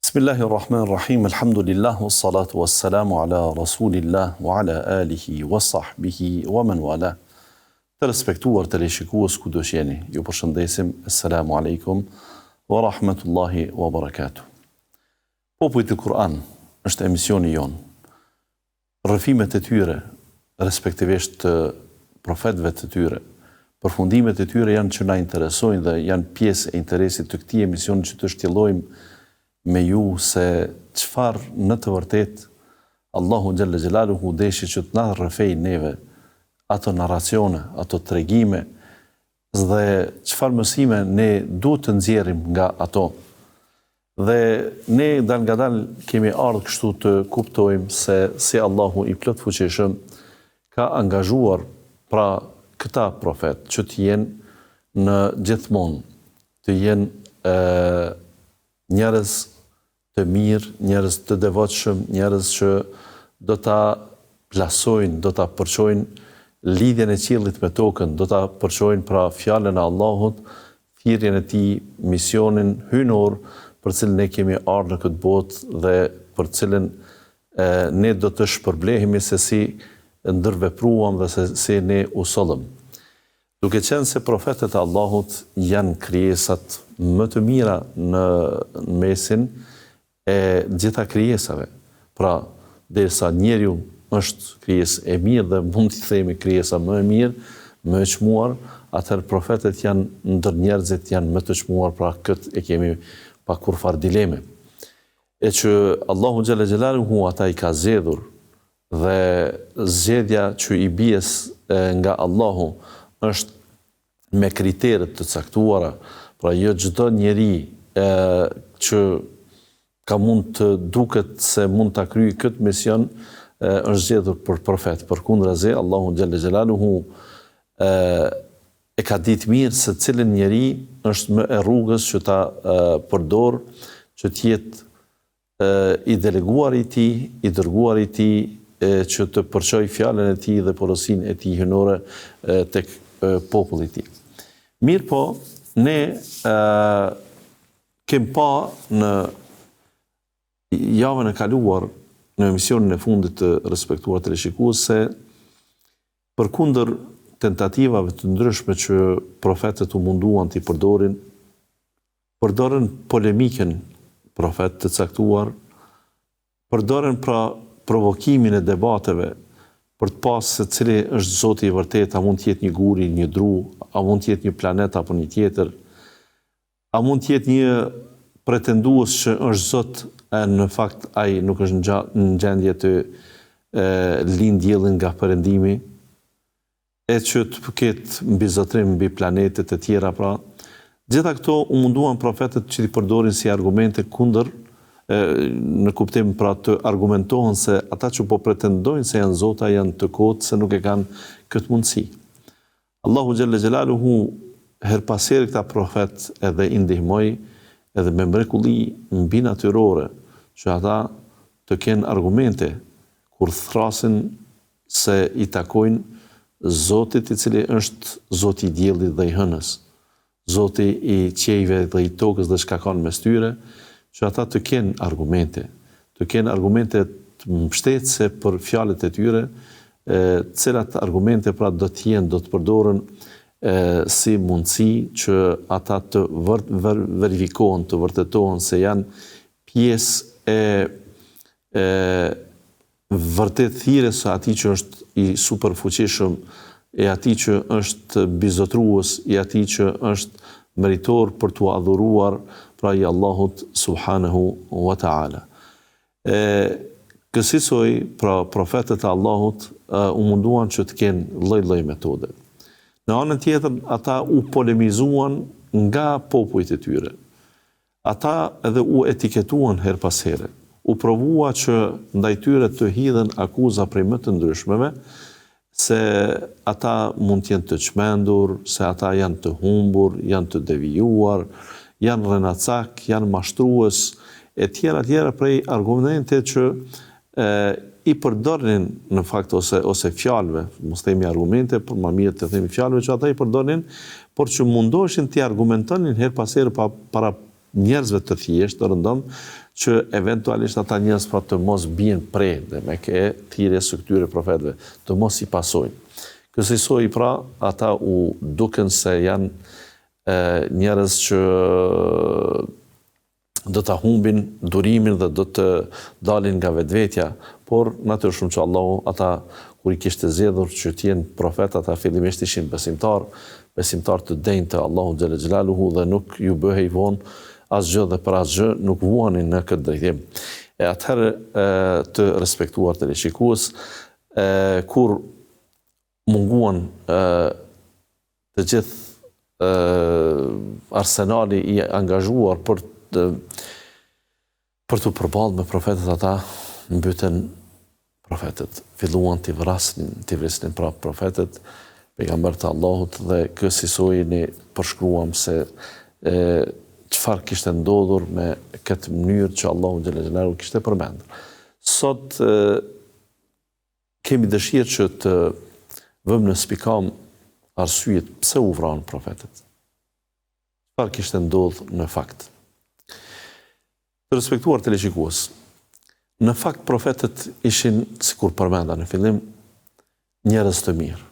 Bismillahirrahmanirrahim, alhamdulillah, wassalatu wassalamu ala rasulillah, wa ala alihi, wa sahbihi, wa man wala. Të respektuar të leshikues ku do shjeni, ju përshëndesim, assalamu alaikum, wa rahmatullahi wa barakatuh. Popujt e Kur'an është emisioni jon. Rrëfimet e tyre, respektivisht të profetëve të tyre, përfundimet e tyre janë që na interesojnë dhe janë pjesë e interesit të këtij emisioni që të shtjellojmë me ju se qëfar në të vërtet Allahu Gjelle Gjelaluhu deshi që të na rrëfej neve ato narracione, ato tregime dhe qëfar mësime ne duhet të nxjerrim nga ato. Dhe ne dal nga dal kemi ardhur kështu të kuptojmë se si Allahu i plot fuqishëm ka angazhuar pra këta profet që të jenë në gjithmonë, të jenë njerëz të mirë, njerëz të devotshëm, njerëz që do ta plasojnë, do ta përçojnë lidhjen e qiellit me tokën, do ta përçojnë pra fjalën e Allahut, thirrjen e tij, misionin hynor për cilën ne kemi ardhur në këtë botë dhe për cilën ne do të shpërblehemi se si ndërvepruam dhe se si ne u sollëm. Duke qenë se profetët e Allahut janë krijesat më të mira në mesin e gjitha krijesave. Pra, derisa njeriu është krijesë e mirë dhe mund të themi krijesa më e mirë, më e çmuar, atëherë profetët janë ndër njerëzit janë më të çmuar, pra këtë e kemi pa kurfar dileme. E që Allahu Gjelle Gjelaluhu ata i ka zgjedhur dhe zgjedhja që i bies nga Allahu është me kriteret të caktuara, pra jo çdo njeri që ka mund të duket se mund ta kryejë këtë mision është zgjedhur për profet. Përkundrazi, Allahu Gjelle Gjelaluhu e ka ditë mirë se cilën njeri është më e rrugës që ta përdor, që të jetë i deleguar i tij, i dërguar i tij, që të përçojë fjalën e tij dhe porosinë e tij hynore tek populli i tij. Mirë po, ne kem pa në javën e kaluar në emisionin e fundit të respektuar teleshikues se përkundër tentativave të ndryshme që profetët u munduan t'i përdorën polemikën profet të caktuar, përdorën pra provokimin e debateve për të pasë se cili është Zoti i vërtet, a mund të jetë një guri, një dru, a mund të jetë një planet apo një tjetër, a mund të jetë një pretendues që është Zot, në fakt ai nuk është në gjendje të lind diellin nga perëndimi, e që të ketë mbi zotrim mbi planetet e tjera pra. Gjitha këto u munduan profetët që i përdorin si argumente kundër në kuptim pra të argumentohen se ata që po pretendojnë se janë zota janë të kotë se nuk e kanë këtë mundësi. Allahu Gjelle Gjelaluhu her pas here këta profet edhe i ndihmoi edhe me mrekulli mbi natyrore që ata të kenë argumente kur thrasin se i takojnë Zotit i cili është Zoti i diellit dhe i hënës, Zoti i qiejve dhe i tokës dhe çka kanë mes tyre, që ata të kenë argumente të mbështetëse për fjalët e tyre, cilat argumente pra do të jenë, do të përdoren si mundësi që ata të verifikohen, të vërtetohen se janë pjesë e vërtet thirrjes së atij që është i superfuqishëm, e atij që është bizotrues, i atij që është meritor për t'u adhuruar, pra i Allahut subhanahu wa ta'ala. Kësaj pra profetët e Allahut u munduan që të kenë lloj-lloj metode. Në anën tjetër, ata u polemizuan nga popujt e tyre. Ata edhe u etiketuan her pas here. U provua që ndaj tyre të hidhen akuza prej më të ndryshmeve, se ata mund të jenë të çmendur, se ata janë të humbur, janë të devijuar, janë rrenacak, janë mashtrues, e tjera prej argumente që i përdornin në fakt ose fjalëve, mos themi argumente, por më mirë të themi fjalëve që ata i përdornin, por që mundoheshin të argumentonin her pas here para njerëzve të thjeshtë, rëndom, që eventualisht ata njerëz pra të mos bien prej dhe me ke thirrjes së këtyre profetëve, të mos i pasojnë. Kësaj pra ata u duken se janë njerëz që do ta humbin durimin dhe do të dalin nga vetvetja, por natyrisht që Allahu ata kur i kishte zgjedhur që të jenë profet, ata fillimisht ishin besimtar të denjtë të Allahu xhalla xhelaluhu dhe nuk ju bëhej vonë asgjë dhe për asgjë nuk vuanin në këtë drejtim. E atëherë të respektuar teleshikues, kur munguan të gjithë arsenali i angazhuar për të përballë me profetët, ata mbyten profetët. Filluan t'i vrisnin pra profetët, pejgamberët e Allahut, dhe kësaj ne përshkruam se çfarë kishte ndodhur me këtë mënyrë që Allahu xhalla xhelalu kishte përmendur. Sot kemi dëshirë që të vëmë në spikam arsyet pse u vranë profetët. Çfarë kishte ndodhur në fakt. Të respektuar teleshikues, në fakt profetët ishin, sikur përmenda në fillim, njerëz të mirë,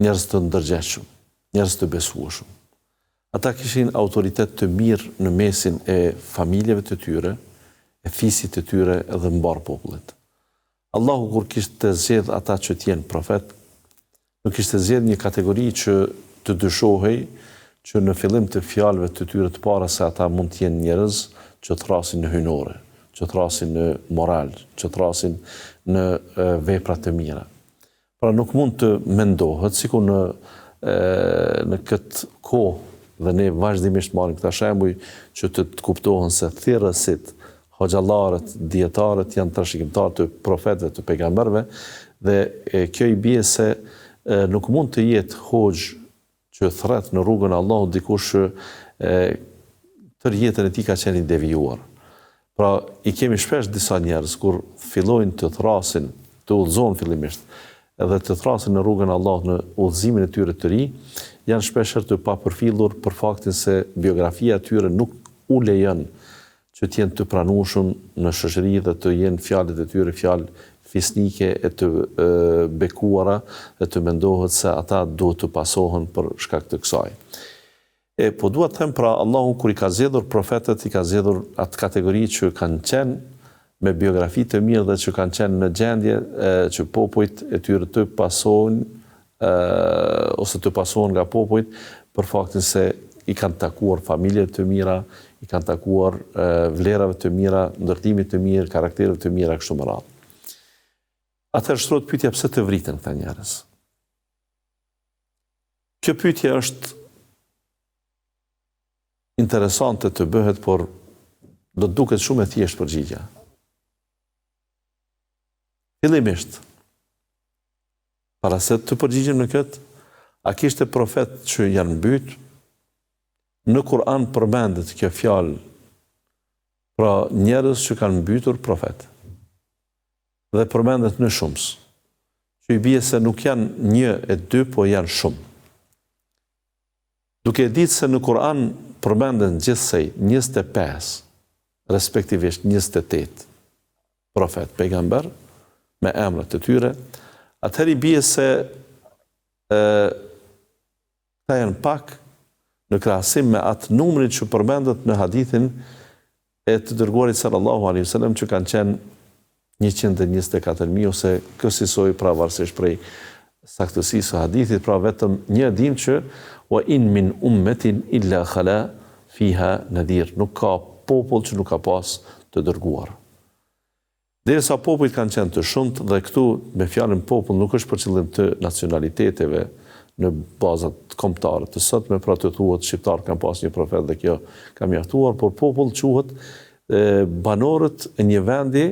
njerëz të ndërgjegjshëm, njerëz të besueshëm. Ata kishin autoritet të mirë në mesin e familjeve të tyre, e fisit të tyre edhe mbar popullit. Allahu kur kishte zgjedh ata që të jenë profet, nuk kishte zgjedh një kategori që të dyshohej që në fillim të fjalëve të tyre të para se ata mund të jenë njerëz që të rrasin në hynore, që të rrasin në moral, që të rrasin në vepra të mira. Pra nuk mund të mendohet, sikur në këtë kohë dhe ne vazhdimisht marrim këta shembuj që të kuptohen se thirrësit, hoxhallarët, dietarët janë trashëgimtar të profetëve, të pejgamberëve, dhe kjo i bie se nuk mund të jetë hoxh që thret në rrugën e Allahut dikush tërë jetën e tij ka qenë i devijuar. Pra i kemi shpesh disa njerëz kur fillojnë të thrasin, të udhëzohen fillimisht, edhe të thrasin në rrugën e Allahut në udhëzimin e tyre të ri, janë shpeshherë të papërfillur për faktin se biografia e tyre nuk u lejon që të jenë të pranueshëm në shoqëri dhe të jenë fjalët e tyre fjalë fisnike e të bekuara dhe të mendohet se ata duhet të pasohen për shkak të kësaj. Po duhet të them pra Allahu kur i ka zgjedhur profetët, i ka zgjedhur atë kategori që kanë qenë me biografi të mirë dhe që kanë qenë në gjendje që popujt e tyre të pasojnë ose të pasohen nga popujt për faktin se i kanë takuar familje të mira, i kanë takuar vlerave të mira, ndërtimit të mirë, karaktereve të mira kështu me radhë. Atëherë shtrohet pyetja pse të vriten këta njerëz. Kjo pyetje është interesante të bëhet, por do të duket shumë e thjeshtë përgjigja. Fillimisht, para se të përgjigjem në këtë, a kishte profet që janë mbyt? Në Kur'an përmendet kjo fjalë, pra njerëz që kanë mbytur profet. Dhe përmendet në shumës, që i bie se nuk janë një e dy, po janë shumë. Duke ditë se në Kur'an përmenden gjithsej 25, respektivisht 28 profet, pejgamber, me emrat e tyre, atëherë i bie se ta janë pak në krahasim me atë numrin që përmendet në hadithin e të dërguarit sallallahu alaihi wasallam që kanë qenë 124.000 ose kësaj pra varësisht prej saktësisë së hadithit, pra vetëm një dim që wa in min ummetin illa khala fiha nadir, nuk ka popull që nuk ka pas të dërguar. Derisa popujt kanë qenë të shumt, dhe këtu me fjalën popull nuk është për qëllim të nacionaliteteve në bazat kombëtare të sotme, pra të thuhet shqiptar kanë pas një profet dhe kjo ka mjaftuar, por popull quhet banorët e një vendi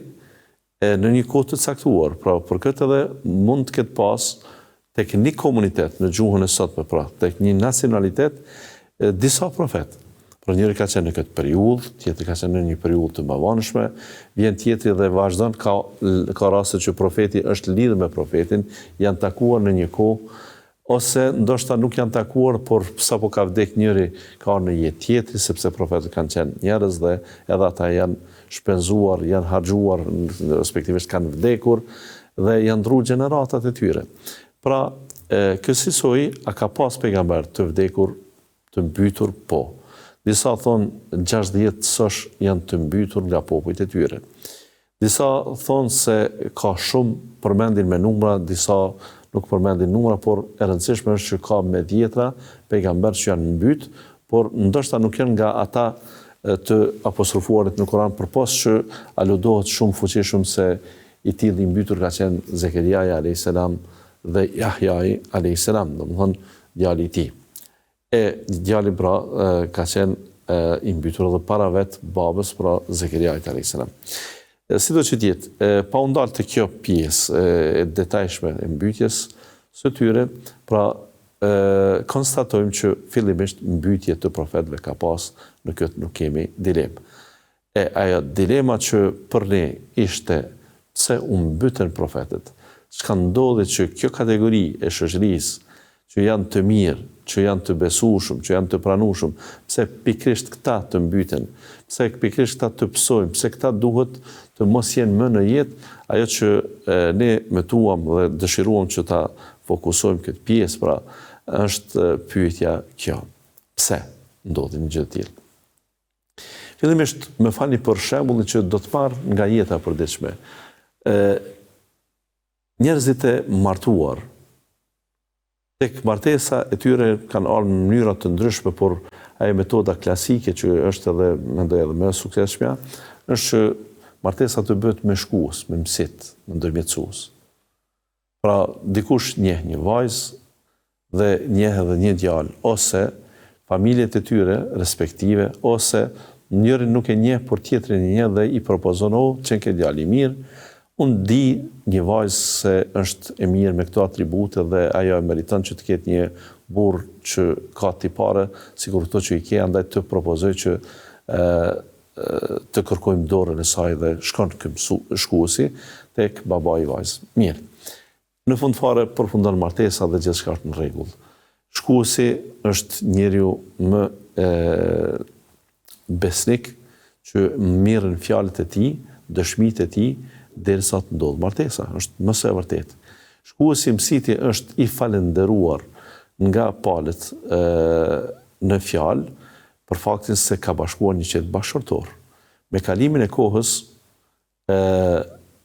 në një kohë të caktuar. Pra për këtë edhe mund të ketë pas tek një komunitet në gjuhën e sotme, pra tek një nacionalitet disa profet. Pra njëri ka qenë në këtë periudhë, tjetri ka qenë në një periudhë të mbavanshme, vjen tjetri dhe vazhdon, ka raste që profeti është lidhur me profetin, janë takuar në një kohë ose ndoshta nuk janë takuar, por sapo ka vdek njëri, ka në jetë tjetri, sepse profetët kanë qenë njerëz dhe edhe ata janë shpenzuar, janë harxhuar, respektivisht kanë vdekur dhe janë ndruar gjeneratat e tyre. Pra, kësaj a ka pas pejgamber të vdekur, të mbytur? Po. Disa thonë 60 sosh janë të mbytur nga popujt e tyre. Disa thonë se ka shumë, përmendin me numra, disa nuk përmendin numra, por e rëndësishme është që ka me dhjetra pejgamber që janë mbyt, por ndoshta nuk janë nga ata të apostrofuarit në Kur'an, përpos që aludohet shumë fuqishëm se i tillë i mbytur ka qenë Zekeriaja a.s. dhe Jahjai a.s. domethënë djali i tij. E djali pra ka qenë i mbytur edhe para vet babës, pra Zekeriajit a.s. Sido që tjetë, pa u ndalë të kjo pjesë e detajshme e mbytjes së tyre, pra konstatojmë që fillimisht mbytje të profetëve ka pas, në këtë nuk kemi dilemë. E ajo dilema që për ne ishte pse u mbytën profetët, çka ndodhi që kjo kategori e shoqërisë që janë të mirë, që janë të besueshëm, që janë të pranueshëm, pse pikërisht këta të mbyten, pse pikërisht këta të psojmë, pse këta duhet të mos jenë më në jetë, ajo që ne metuam dhe dëshiruam që ta fokusojmë këtë pjesë, pra është pyetja kjo. Pse ndodhi një gjë të tillë? Fillimisht më falni për shembullin që do të marr nga jeta e përditshme. Njerëzit e martuar, tek martesa e tyre kanë ardhur në mënyra të ndryshme, por ajo metoda klasike që është edhe mendoj edhe më e suksesshme, është që martesa të bëhet me shkues, me mësit, me ndërmjetësues. Pra dikush njeh një vajzë dhe njeh edhe një djalë, ose familjet e tyre respektive, ose njëri nuk e njeh, por tjetrin e njeh dhe i propozon, që ke djalë i mirë, unë di një vajzë se është e mirë me këto atribute dhe ajo e meriton që të ketë një burr që ka tipare, sikur këto që i ke, andaj të propozoj që të kërkojmë dorën e saj dhe shkon ky shkuesi tek babai i vajzës. Mirë. Në fund fare përfundon martesa dhe gjithçka është në rregull. Shkuesi është njeriu më besnik që mirën fjalët e tij, dëshmitë e tij, derisa të ndodh martesa, është më së vërtetë. Shkuesi mësiti është i falendëruar nga palët në fjalë për faktin se ka bashkuar një qetë bashkëshortor. Me kalimin e kohës,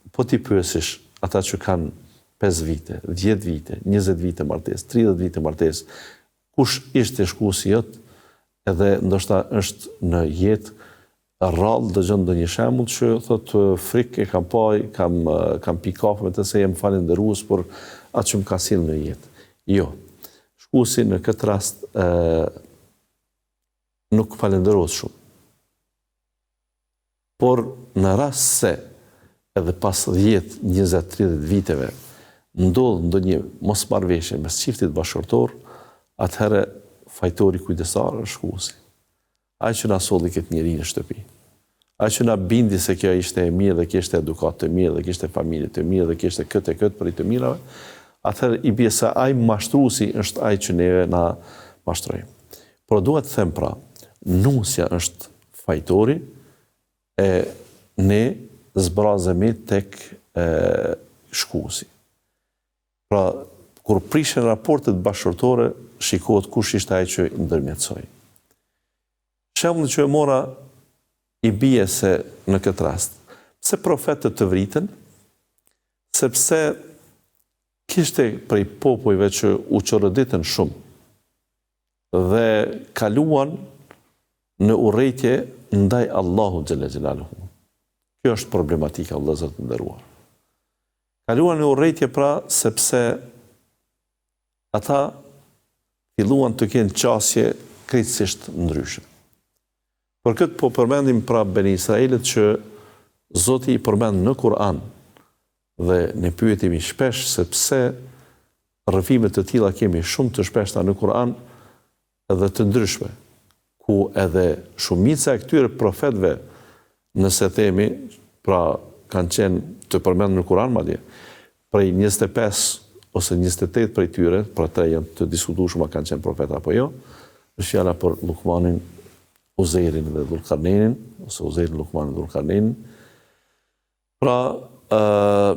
po ti pyesish ata që kanë 5 vite, 10 vite, 20 vite martesë, 30 vite martesë, kush ishte shkuesi jot, edhe ndoshta është në jetë rrallë dëgjon ndonjë shembull që thotë frikë e kam pa, kam pi kafe me të se jem falendërues për atë që më ka sjellë në jetë. Jo. Shkuesi në këtë rast nuk falendërohet shumë. Por në rast se edhe pas 10, 20, 30 viteve ndodh ndonjë mosmarrëveshje mes çiftit bashkëshortor, atëherë fajtori kujdestar është shkuesi. Ai që na solli këtë njeri në shtëpi. Ai që na bindi se kjo ishte e mirë dhe kishte edukat të mirë dhe kishte familje të mirë dhe kishte këtë e këtë për i të mirave, atëherë i bie se ai mashtruesi është ai që neve na mashtrojmë. Por duhet të them pra, nusja është fajtori e ne zbrazemi tek shkuesi. Pra, kur prishen raportet bashkëshortore, shikohet kush ishte ai që i ndërmjetësoi. Shembull që e mora i bie se në këtë rast, pse profetët të vritën, sepse kishte prej popujve që u çorëditën shumë dhe kaluan në urrëtie ndaj Allahut xhalla xhelaluhu. Kjo është problematika e vëllezër të nderuar. Kaluan në urrëtie pra sepse ata filluan të kenë qasje krejtësisht ndryshe. Për këtë po përmendim pra Beni Israelit që Zoti i përmend në Kur'an dhe ne pyetemi shpesh se pse rrëfime të tilla kemi shumë të shpeshta në Kur'an edhe të ndryshme, ku edhe shumica e këtyre profetëve, nëse themi, pra kanë qenë të përmendur në Kur'an madje, prej 25 ose 28 prej tyre, pra 3 janë të diskutueshme a kanë qenë profeta apo jo, është fjala për Lukmanin, Uzairin dhe Dhulkarneinin, ose Uzairin, Lukmanin dhe Dhulkarneinin. Pra,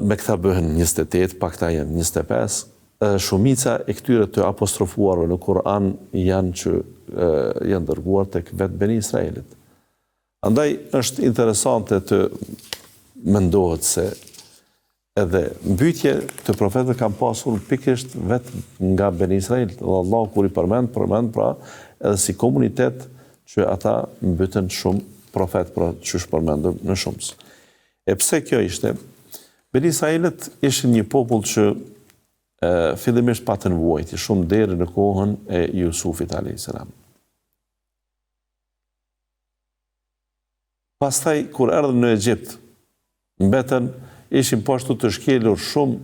me këta bëhen 28, pakta janë 25. Shumica e këtyre të apostrofuarve në Kur'an janë që janë dërguar tek vetë Beni Israelit. Andaj është interesante të mendohet se edhe mbytje të profetëve kanë pasur pikërisht vetë nga Beni Israel. Dhe Allah kur i përmend pra edhe si komunitet që ata mbytën shumë profet, pra që është përmendëm në shumës. E pse kjo ishte? Beni Israelit ishin një popull që fillimisht patën vuajtje shumë deri në kohën e Jusufit a.s. Pastaj, kur erdhën në Egjipt, mbetën, ishin pashtu të shkelur shumë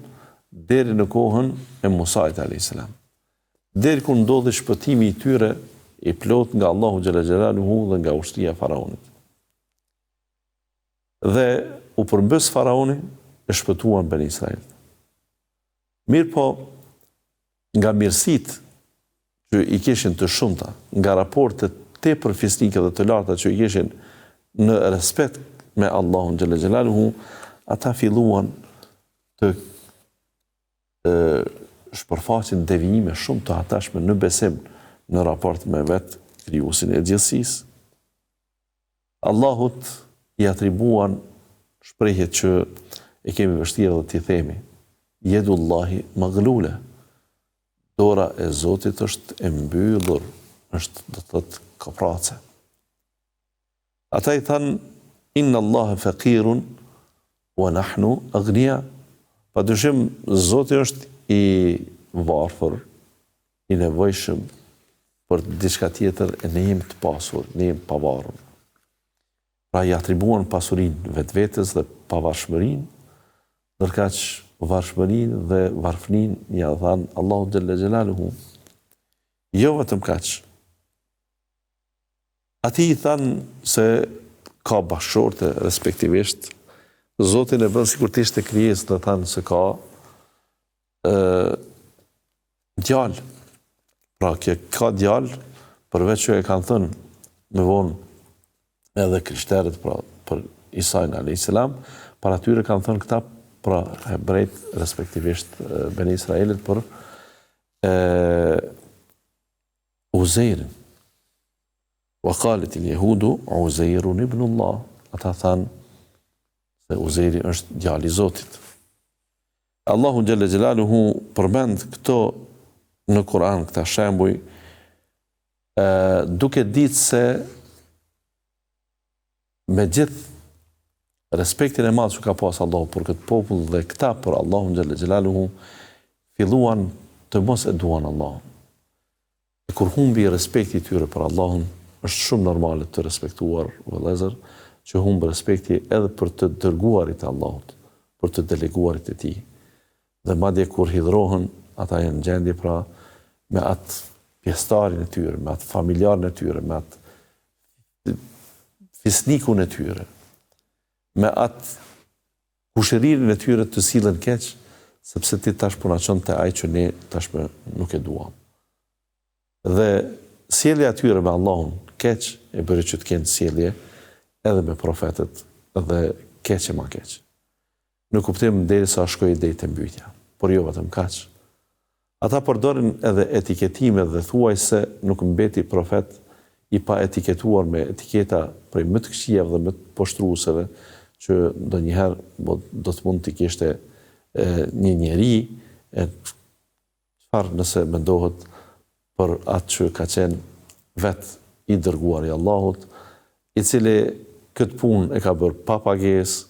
deri në kohën e Musait a.s. Deri kur ndodhi shpëtimi i tyre i plot nga Allahu xhalla xhelaluhu dhe nga ushtria e faraonit. Dhe u përmbës faraoni e shpëtuan Beni Israel. Mirë po, nga mirësit që i kishin të shumta, nga raportet tepër fisnike dhe të larta që i kishin në respekt me Allahun xhalla xhelaluhu, ata filluan të shpërfaqin devijime shumë të hatashme në besim në raport me vetë krijuesin e gjithësisë. Allahut i atribuan shprehjet që e kemi vështirë dhe t'i themi. Yedullahi maghlule. Dora e Zotit është e mbyllur, është do të thotë kaprace. Ata i thanë, inna Allahe faqirun wa nahnu aghnia. Padyshim Zoti është i varfër, i nevojshëm për diçka tjetër e ne jemi të pasur, ne jemi pavarur. Pra i atribuan pasurinë vetvetes dhe pavarshmërinë, ndërkaq varfërinë dhe varfëninë ja dhan Allahu xhalla xhelaluhu. Jo vetëm kaq. Ati i thanë se ka bashkëshorte respektivisht. Zotin e bën sikur të ishte krijesë, dhe thanë se ka djalë. Pra ka djalë, përveç që e kanë thënë me vonë edhe krishterët pra për Isajn a.s. Para tyre kanë thënë këta pra hebrejt, respektivisht Beni Israelit, për Uzairin. Wa qalet il-Jehudu Uzairun ibn Allah. Ata thanë se Uzairi është djali i Zotit. Allahu xhalla xhelaluhu përmend këto në Kur'an, këta shembuj, duke ditë se me gjithë respektin e madh që ka pas Allahu për këtë popull dhe këta për Allahun xhalla xhelaluhu, filluan të mos e duan Allahun. E kur humbi respekti i tyre për Allahun, është shumë normale të respektuar vëllezër, që humbë respekti edhe për të dërguarit e Allahut, për të deleguarit e tij. Dhe madje kur hidhrohen, ata janë gjendje pra me atë pjestarin e tyre, me atë familjarin e tyre, me atë fisnikun e tyre, me atë kushëririn e tyre të sillen keq, sepse ti tash po na çon te ai që ne tashmë nuk e duam. Dhe sjellja e tyre me Allahun keq e bëri që të kenë sjellje edhe me profetët dhe keq e ma keq. Në kuptim derisa shkoi deri te mbytyja, por jo vetëm kaq. Ata përdorin edhe etiketime dhe thuaj se nuk mbeti profet i pa etiketuar me etiketa prej më të këqijave dhe më të poshtrueseve, që ndonjëherë do të mund të kishte një njeri, çfarë nëse mendohet për atë që ka qenë vetë i dërguar i Allahut, i cili këtë punë e ka bërë pa pagesë,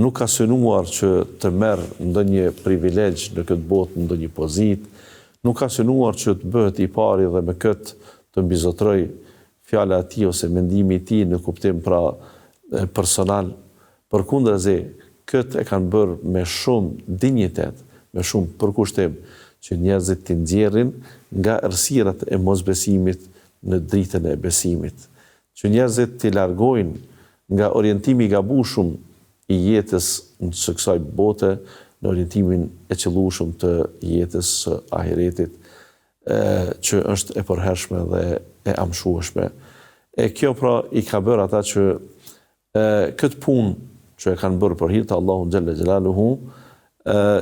nuk ka synuar që të merë ndonjë privilegj në këtë botë, ndonjë pozitë, nuk ka synuar që të bëhet i pari dhe me këtë të mbizotroj fjala e tij ose mendimi i tij në kuptim pra personal. Përkundrazi, këtë e kanë bërë me shumë dinjitet, me shumë përkushtim, që njerëzit të nxjerrin nga errësirat e mosbesimit në dritën e besimit, që njerëzit të largojnë nga orientimi i gabueshëm i jetës në kësaj bote në orientimin e qëllueshëm të jetës së ahiretit, që është e përhershme dhe e amshueshme. E kjo pra i ka bërë ata që këtë punë që e kanë bërë për hir të Allahut xhalla xhelaluhu,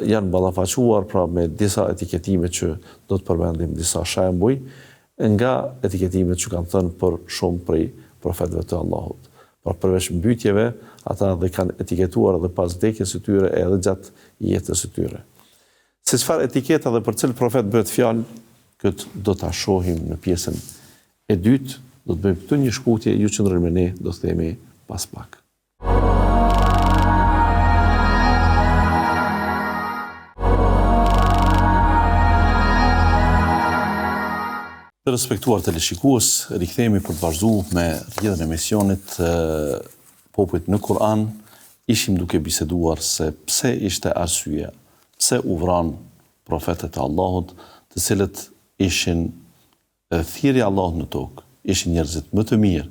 janë ballafaquar pra me disa etiketime që do të përmendim disa shembuj nga etiketimet që kanë thënë për shumë prej profetëve të Allahut. Por përveç mbytjeve, ata dhe kanë etiketuar edhe pas vdekjes së tyre edhe gjatë jetës së tyre. Se çfarë etiketa dhe për cilë profet bëhet fjalë, këtë do ta shohim në pjesën e dytë, do të bëjmë këtu një shkputje, ju qëndroni me ne, do të themi pas pak. Të respektuar teleshikues, rikthehemi për të vazhduar me rrjedhën e misionit popujt në Kur'an. Ishim duke biseduar se pse ishte arsyeja, pse u vran profetët e Allahut, të cilët ishin thirrja e Allahut në tokë, ishin njerëzit më të mirë.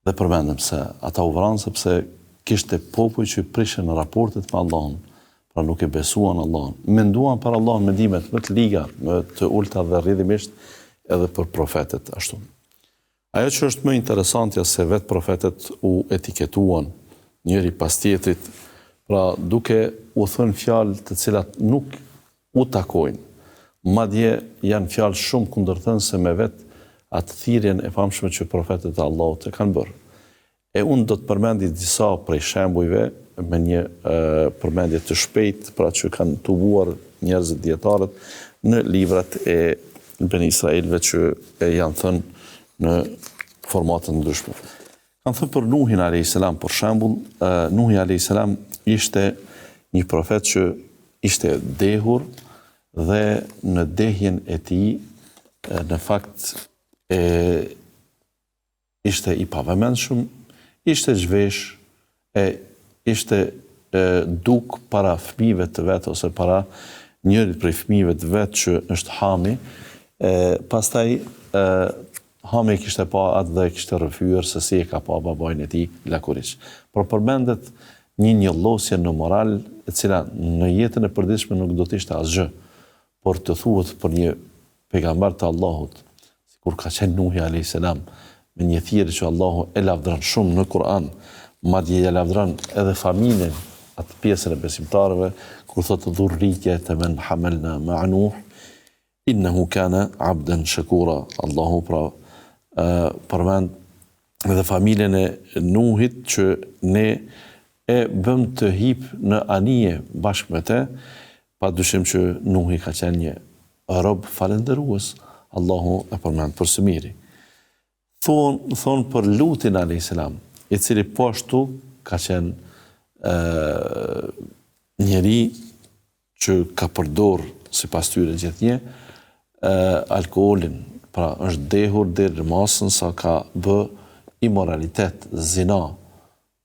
Dhe përmendëm se ata u vranë sepse kishte popull që prishin në raportet me Allahun, pra nuk e besuan Allahun. Menduan për Allahun mendimet më të liga, më të ulta dhe rrjedhimisht edhe për profetet ashtu. Ajo që është më interesantja se vetë profetet u etiketuan njëri pas tjetrit, pra duke u thënë fjalë të cilat nuk u takojnë. Madje janë fjalë shumë kundërthënëse me vetë atë thirrjen e famshme që profetët e Allahut e kanë bërë. E unë do të përmendi disa prej shembujve me një përmendje të shpejtë, pra që kanë tubuar njerëzit dietarët në librat e Ben Israelve që janë thënë në formatët ndryshme. Kanë thënë për Nuhin a.s. për shembull, Nuhi a.s. ishte një profet që ishte dehur dhe në dehjen e tij në fakt ishte i pavëmendshëm, ishte zhvesh, ishte duk para fëmijëve të vet ose para njërit prej fëmijëve të vet që është Hami. Pastaj Hami kishte pa atë dhe kishte rrëfyer se si e ka pa babajin e tij lakuriç. Por përmendet një njëllosje në moral e cila në jetën e përditshme nuk do të ishte asgjë, por të thuhet për një pejgamber të Allahut, sikur ka qenë Nuhi a.s. me një thirrje që Allahu e lavdron shumë në Kur'an, madje e lavdron edhe familjen, atë pjesën e besimtarëve, kur thotë dhurrije të men hamelna ma'a Nuh, innehu kana abdan shakura. Allahu pra përmend edhe familjen e Nuhit që ne e bëm të hip në anije bashkë me te, pa dyshim që Nuhi ka qenë një rob falendërues. Allahu e përmend për së miri. Thonë për Lutin a.s. i cili po ashtu ka qenë njeri që ka përdor sipas tyre gjithnjë alkoolin, pra është dehur deri në masën sa ka bë imoralitet, zina,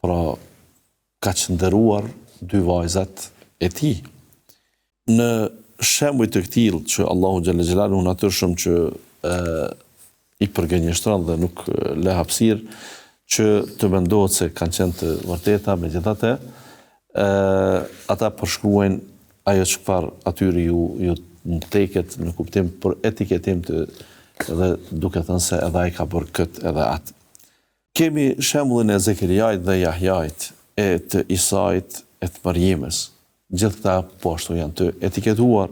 pra ka qëndëruar dy vajzat e tij. Në shembuj të këtij që Allahu xhalla xhelalu natyrshëm që i përgënjeshtron dhe nuk le hapësirë që të mendohet se kanë qenë të vërteta, megjithatë ata përshkruajnë ajo çfarë atyre ju teket në kuptim për etiketim të dhe duke thënë se edhe ai ka bërë këtë edhe atë. Kemi shembullin e Zekeriait dhe Jahjait, e të Isait, e të Mariemës. Gjithë këta po ashtu janë të etiketuar.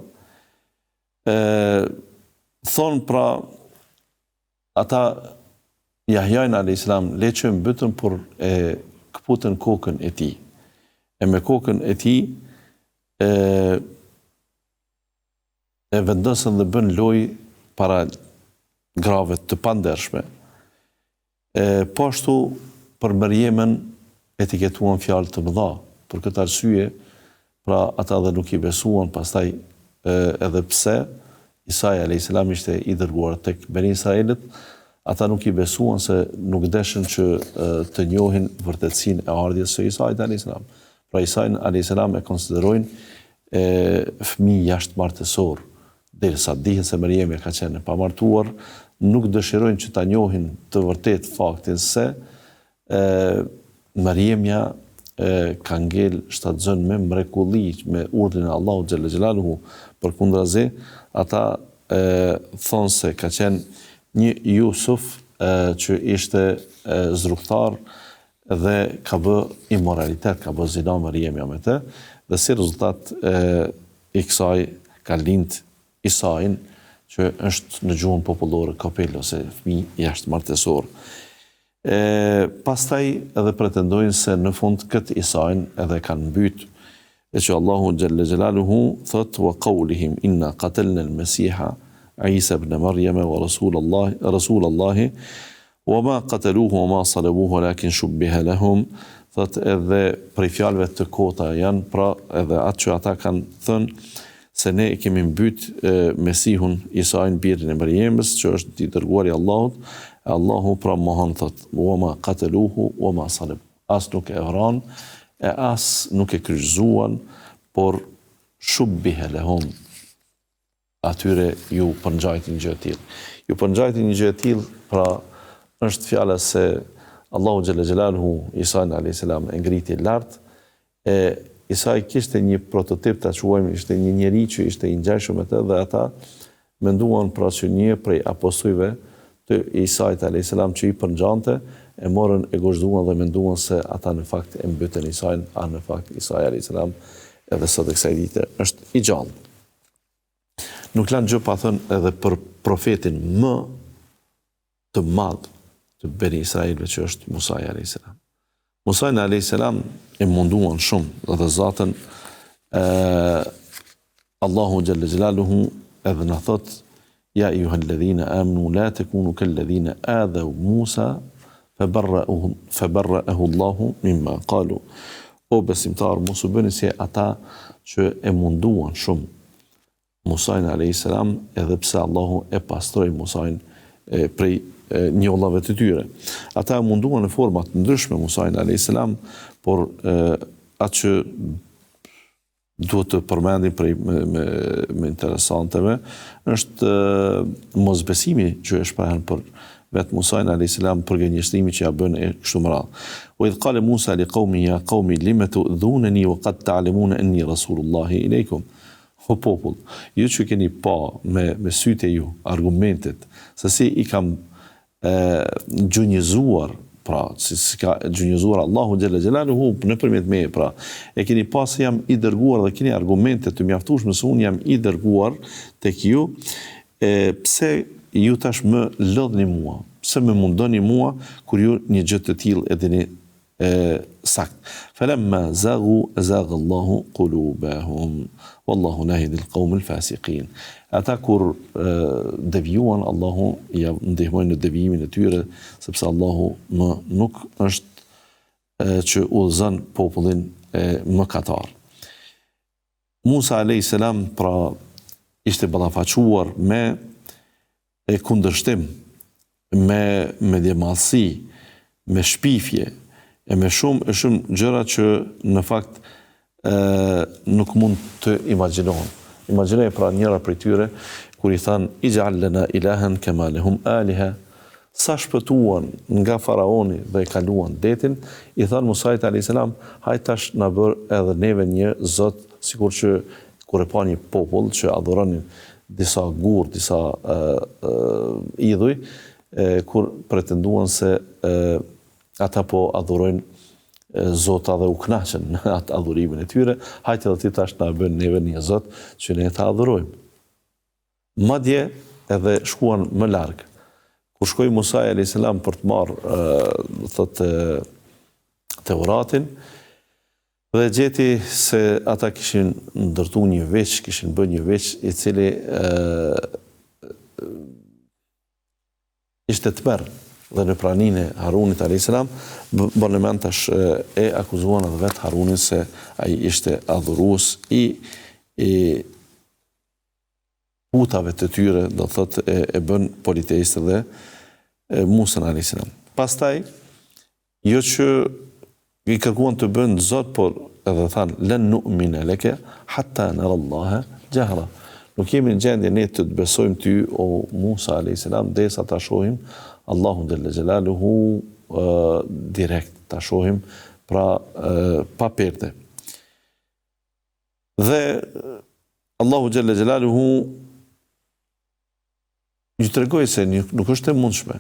Thonë pra ata Jahjain a.s. le që mbytën për e këputën kokën e tij. E me kokën e tij e vendosën dhe bën lojë para grave të pandershme. Po ashtu për Mariemën etiketuan fjalë të mëdha. Për këtë arsye, pra ata dhe nuk i besuan, pastaj edhe pse Isai a.s. ishte i dërguar tek Beni Israelit, ata nuk i besuan se nuk deshin që të njohin vërtetësinë e ardhjes së Isait a.s. Pra Isai a.s. e konsiderojnë fëmijë jashtëmartësor, derisa dihet se Mariemi ka qenë e pamartuar, nuk dëshirojnë që ta njohin të vërtet faktin se Mariemja ka ngel shtatzën me mrekulli, me urdhrin e Allahut xhalla xhelaluhu, përkundrazi ata thonë se ka qenë një Jusuf që ishte zruktar dhe ka bë immoralitet, ka bë zina Mariamja me të, dhe si rezultat i kësaj ka lind Isain, që është në gjuhën popullore kopel ose fëmijë jashtëmartesor. Pastaj edhe pretendojnë se në fund këtë Isain edhe kanë mbyt, e që Allahu xhalla xhelaluhu thot wa qawlihim inna qatalna al-masiha Isa ibn Maryam wa rasulallahi wa ma qataluhu wa ma salabuhu walakin shubbiha lahum, thot edhe prej fjalëve të kota janë, pra edhe atë që ata kanë thënë se ne e kemi mbyt Mesihun Isain birin e Maryamës, që është i dërguari i Allahut, Allahu pra mohon thot wa ma qataluhu wa ma salab, as nuk e vranë e as nuk e kryqëzuan, por shubbiha lahum, atyre ju përngjajti një gjë e tillë. Ju përngjajti një gjë e tillë, pra është fjala se Allahu xhalla xhelaluhu Isa alayhis salam e ngriti lart, Isa kishte një prototip, ta quajmë, ishte një njeri që ishte i ngjashëm me të, dhe ata menduan pra që një prej apostujve të Isait alayhis salam që i përngjante, e morën e gozhduan dhe menduan se ata në fakt e mbytën Isain, në fakt Isa alayhis salam edhe sot e kësaj dite është i gjallë. Nuk lanë gjë pa thënë edhe për profetin më të madh të Beni Israilve, që është Musa alayhis salam. Musa alayhis salam e munduan shumë dhe zatën Allahu xhalla xhelaluhu edhe na thot ja ayyuhalladhina amanu la takunu kalladhina adhaw Musa fabarra'ahu Allahu mimma qalu. O besimtar, mos u bëni si ata që e munduan shumë Musain alayhis salam, edhe pse Allahu e pastroi Musain prej njollave të tyre. Ata munduan në forma të ndryshme Musain alayhis salam, por atë që duhet të përmendim prej me interesanteve është mosbesimi që e shprehen për vetë Musain alayhis salam, për gënjeshtimi që ja bën e kështu me radhë. Wa idh qala Musa liqaumi ya qaumi lima tu'dhunani wa qad ta'lamuna anni rasulullahi ilaykum. O popull, ju që keni pa me sytë e ju argumentet se si i kam gjunjëzuar, pra si ka gjunjëzuar Allahu xhalla xhelaluhu nëpërmjet meje, pra e keni pa se jam i dërguar dhe keni argumente të mjaftueshme se unë jam i dërguar tek ju, pse ju tash më lodhni mua, pse më mundoni mua kur ju një gjë të tillë e dini sakt. Falamma zaghu azagha Allahu qulubahum wallahu la yahdi al-qawm al-fasiqin. Ata kur devijuan, Allahu ja ndihmoi në devijimin e tyre, sepse Allahu nuk është që udhëzon popullin mëkatar. Musa alayhis salam pra ishte ballafaquar me kundërshtim, me djemallësi, me shpifje, e me shumë gjëra që në fakt nuk mund të imagjinohen. Imagjinoj pra njëra prej tyre kur i than ij'al lana ilahan kama lahum aliha, sa shpëtuan nga faraoni dhe e kaluan detin, i than Musait alayhis salam, hajt tash na bër edhe neve një zot, sikur që kur e pa një popull që adhuronin disa gur, disa idhuj, kur pretenduan se ata po adhurojnë zota dhe u kënaqën në atë adhurimin e tyre, hajtë edhe ti tash na bën neve një zot që ne ta adhurojmë. Madje edhe shkuan më larg. Kur shkoi Musa alayhis salam për të marrë thotë Teuratin, dhe gjeti se ata kishin ndërtuar një veç, kishin bërë një veç i cili ishte tmerr, dhe në praninë e Harunit alayhis salam, banorëtash e akuzuan edhe vetë Harunin se ai ishte adhurues i putave të tyre, do thotë e bën politeistë dhe Musa alayhis salam. Pastaj jo që i kërkuan të bën zot, por edhe than lan nu'mina laka hatta nara Allaha jahra. Nuk jemi në gjendje ne të besojmë ty, o Musa alayhis salam, derisa ta shohim Allahu xhalla xhelaluhu direkt, ta shohim pra pa perde. Dhe Allahu Gjelle Gjelaluhu ju tregoj se nuk është e mundshme.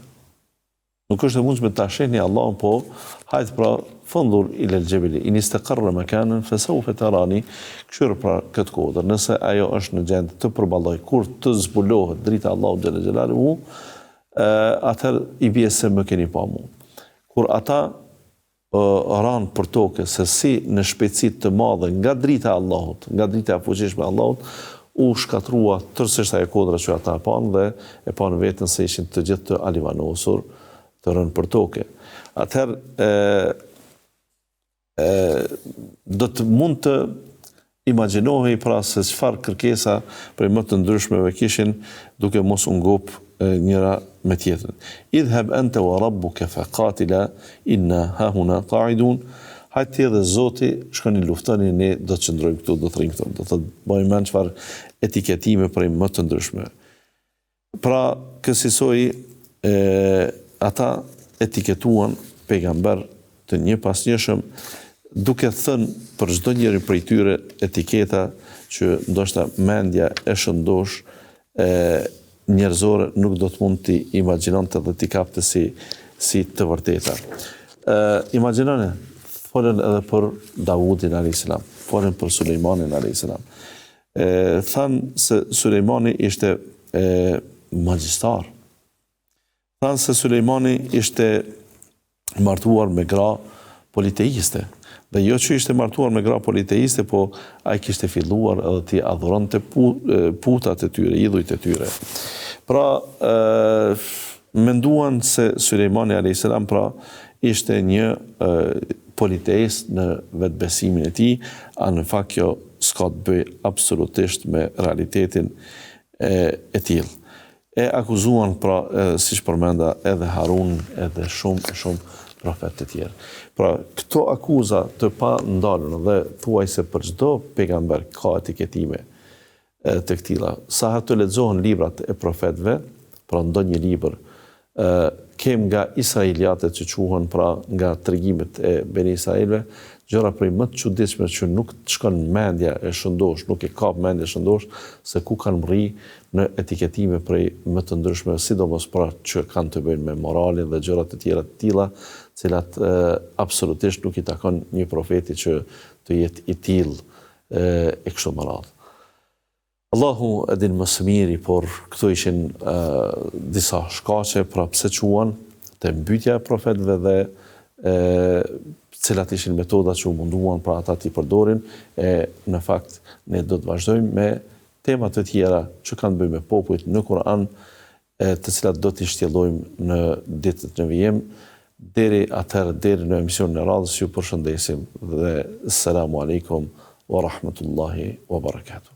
Nuk është e mundshme ta shehni Allahun, po hajt pra fandur ila al-jabali in istaqarra makanan fasawfa tarani, kështu pra këtë kodër, nëse ajo është në gjendje të përballoj, kur të zbulohet drita Allahu Gjelle Gjelaluhu, atëherë i bie se më keni pa mua. Kur ata ranë për tokë se si në shpejtësi të madhe nga drita e Allahut, nga drita e fuqishme e Allahut, u shkatrua tërësisht ajo kodra që ata panë dhe e panë vetën se ishin të gjithë të alivanosur, të rënë për tokë. Atëherë do të mund të imagjinohej pra se çfarë kërkesa për më të ndryshmeve kishin duke mos u ngop njëra me tjetrën. Idhhab anta wa rabbuka faqatila inna hahuna qa'idun. Hajtë dhe Zoti shkoni luftoni, ne do të qëndrojmë këtu, do të rrim këtu. Do të bëjmë mend çfarë etiketime për më të ndryshme. Pra kësaj ata etiketuan pejgamber të një pas njëshëm, duke thënë për çdo njëri prej tyre etiketa që ndoshta mendja e shëndosh njerëzore nuk do të mund t'i imagjinonte dhe t'i kapte si të vërteta. Imagjinoni, folën edhe për Davudin a.s., folën për Sulejmanin a.s. Thanë se Sulejmani ishte magjistar. Thanë se Sulejmani ishte martuar me gra politeiste. Dhe jo që ishte martuar me gra politeiste, po ai kishte filluar edhe t'i adhuronte putat e tyre, idhujt e tyre. Pra, menduan se Sulejmani a.s. pra ishte një politeist në vetbesimin e tij, a në fakt kjo s'ka të bëj absolutisht me realitetin e tillë. E akuzuan pra, siç përmenda, edhe Harun, edhe shumë profet të tjerë. Pra, këto akuza të pa ndalur dhe thuajse për çdo pejgamber ka etiketime të këtilla. Sa të lexohen librat e profetëve, pra ndonjë libër, kem nga israeliatët që quhen pra nga tregimet e Beni Israelve, gjëra prej më të çuditshme që nuk të shkon mendja e shëndosh, nuk e kap mendja e shëndosh se ku kanë mrri në etiketime prej më të ndryshme, sidomos pra që kanë të bëjnë me moralin dhe gjëra të tjera të tilla, cilat absolutisht nuk i takon një profeti që të jetë i tillë e kështu me radhë. Allahu e din më së miri, por këto ishin disa shkaqe pra pse quan te mbytja e profetëve dhe cilat ishin metodat që u munduan pra ata t'i përdorin, në fakt ne do të vazhdojmë me tema të tjera që kanë të bëjnë me popujt në Kur'an, të cilat do t'i shtjellojmë në ditët në vijim. Deri atëherë, deri në emisionin e radhës, ju përshëndesim dhe selamu alaikum wa rahmatullahi wa barakatuh.